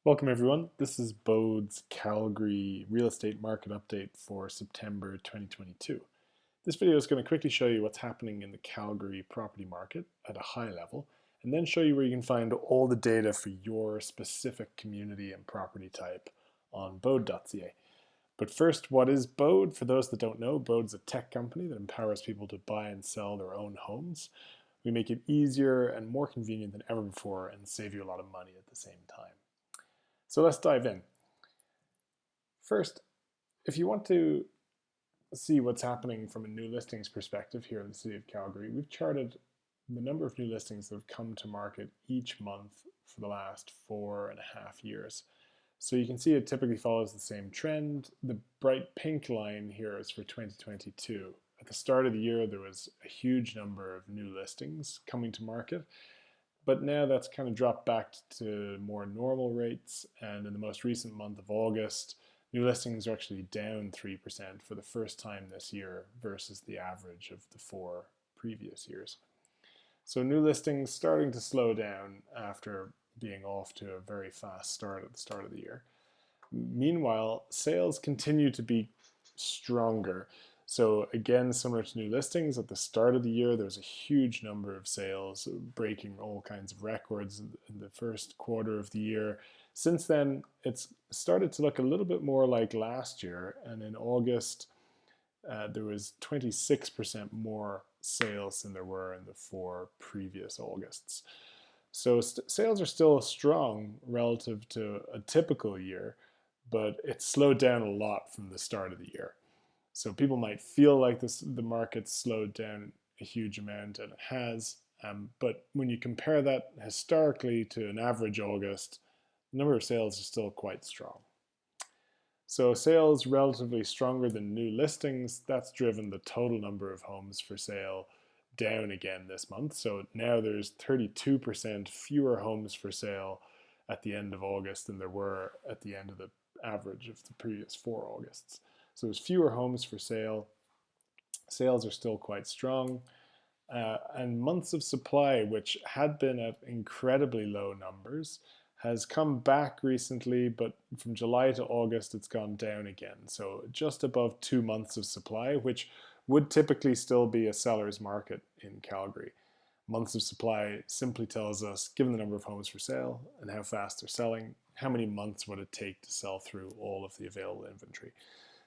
Welcome everyone. This is Bode's Calgary real estate market update for September 2022. This video is going to quickly show you what's happening in the Calgary property market at a high level, and then show you where you can find all the data for your specific community and property type on Bode.ca. But first, what is Bode? For those that don't know, Bode's a tech company that empowers people to buy and sell their own homes. We make it easier and more convenient than ever before and save you a lot of money at the same time. So let's dive in. First, if you want to see what's happening from a new listings perspective here in the city of Calgary, we've charted the number of new listings that have come to market each month for the last 4.5 years. So you can see it typically follows the same trend. The bright pink line here is for 2022. At the start of the year, there was a huge number of new listings coming to market. But now that's kind of dropped back to more normal rates, and in the most recent month of August, new listings are actually down 3% for the first time this year versus the average of the 4 previous years. So new listings starting to slow down after being off to a very fast start at the start of the year. Meanwhile, sales continue to be stronger. So again, similar to new listings, at the start of the year, there was a huge number of sales, breaking all kinds of records in the first quarter of the year. Since then, it's started to look a little bit more like last year, and in August, there was 26% more sales than there were in the 4 previous Augusts. So sales are still strong relative to a typical year, but it's slowed down a lot from the start of the year. So people might feel like the market's slowed down a huge amount, and it has, but when you compare that historically to an average August, the number of sales is still quite strong. So sales relatively stronger than new listings, that's driven the total number of homes for sale down again this month. So now there's 32% fewer homes for sale at the end of August than there were at the end of the average of the previous 4 Augusts. So there's fewer homes for sale. Sales are still quite strong. And months of supply, which had been at incredibly low numbers, has come back recently, but from July to August, it's gone down again. So just above 2 months of supply, which would typically still be a seller's market in Calgary. Months of supply simply tells us, given the number of homes for sale and how fast they're selling, how many months would it take to sell through all of the available inventory.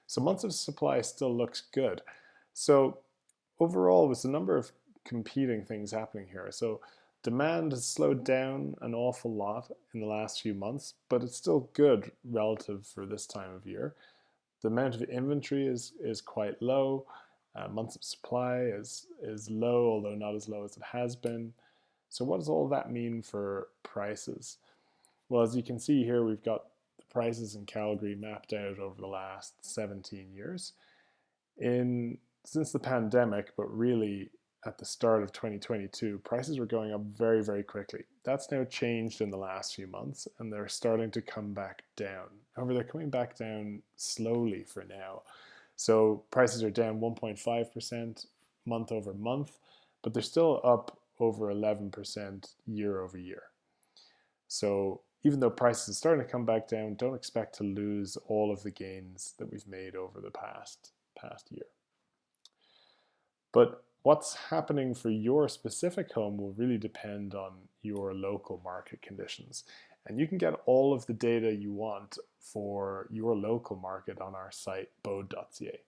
So months of supply still looks good. So overall, there's a number of competing things happening here. So demand has slowed down an awful lot in the last few months, but it's still good relative for this time of year. The amount of inventory is quite low. Months of supply is low, although not as low as it has been. So what does all that mean for prices? Well, as you can see here, we've got prices in Calgary mapped out over the last 17 years. Since the pandemic, but really at the start of 2022, prices were going up very, very quickly. That's now changed in the last few months, and they're starting to come back down. However, they're coming back down slowly for now. So prices are down 1.5% month over month, but they're still up over 11% year over year. So even though prices are starting to come back down, don't expect to lose all of the gains that we've made over the past year. But what's happening for your specific home will really depend on your local market conditions. And you can get all of the data you want for your local market on our site, Bode.ca.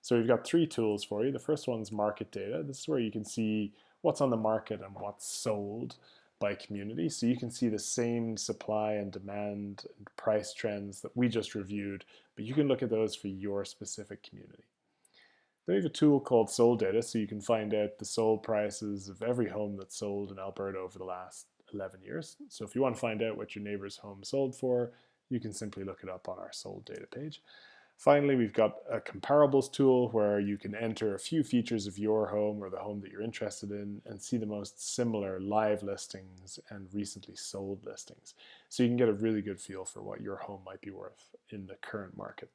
So we've got 3 tools for you. The first one's market data. This is where you can see what's on the market and what's sold by community. So you can see the same supply and demand and price trends that we just reviewed, but you can look at those for your specific community. Then we have a tool called sold data, so you can find out the sold prices of every home that's sold in Alberta over the last 11 years. So if you want to find out what your neighbor's home sold for, you can simply look it up on our sold data page. Finally, we've got a comparables tool where you can enter a few features of your home or the home that you're interested in and see the most similar live listings and recently sold listings. So you can get a really good feel for what your home might be worth in the current market.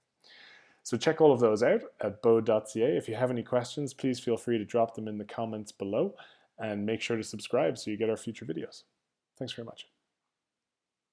So check all of those out at Bode.ca. If you have any questions, please feel free to drop them in the comments below, and make sure to subscribe so you get our future videos. Thanks very much.